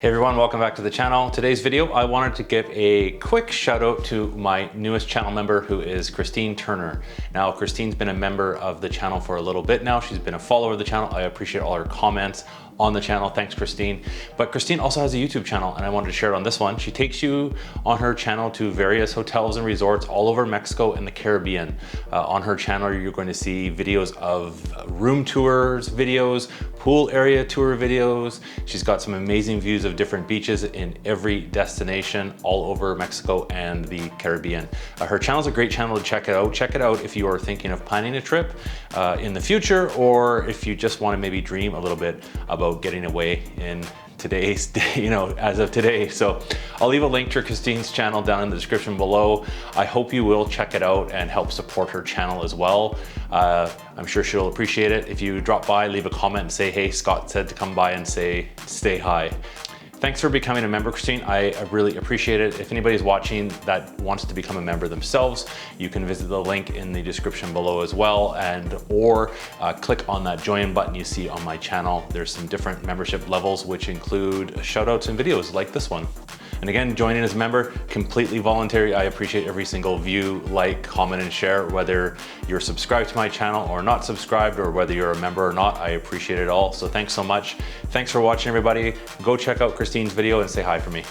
Hey everyone, welcome back to the channel. Today's video, I wanted to give a quick shout out to my newest channel member, who is Christine Turner. Now, Christine's been a member of the channel for a little bit now. She's been a follower of the channel. I appreciate all her comments on the channel. Thanks, Christine. But Christine also has a YouTube channel, and I wanted to share it on this one. She takes you on her channel to various hotels and resorts all over Mexico and the Caribbean. On her channel, you're going to see videos of room tours, videos, pool area tour videos. She's got some amazing views of different beaches in every destination all over Mexico and the Caribbean. Her channel's a great channel to check it out. Check it out if you are thinking of planning a trip in the future, or if you just want to maybe dream a little bit about getting away in today's day, as of today. So I'll leave a link to Christine's channel down in the description below. I hope you will check it out and help support her channel as well. I'm sure she'll appreciate it. If you drop by, leave a comment and say, hey, Scott said to come by and say hi. Thanks for becoming a member, Christine. I really appreciate it. If anybody's watching that wants to become a member themselves, you can visit the link in the description below as well, or click on that join button you see on my channel. There's some different membership levels, which include shout outs and videos like this one. And again, joining as a member, completely voluntary. I appreciate every single view, like, comment, and share, whether you're subscribed to my channel or not subscribed, or whether you're a member or not. I appreciate it all. So thanks so much. Thanks for watching, everybody. Go check out Christine's video and say hi for me.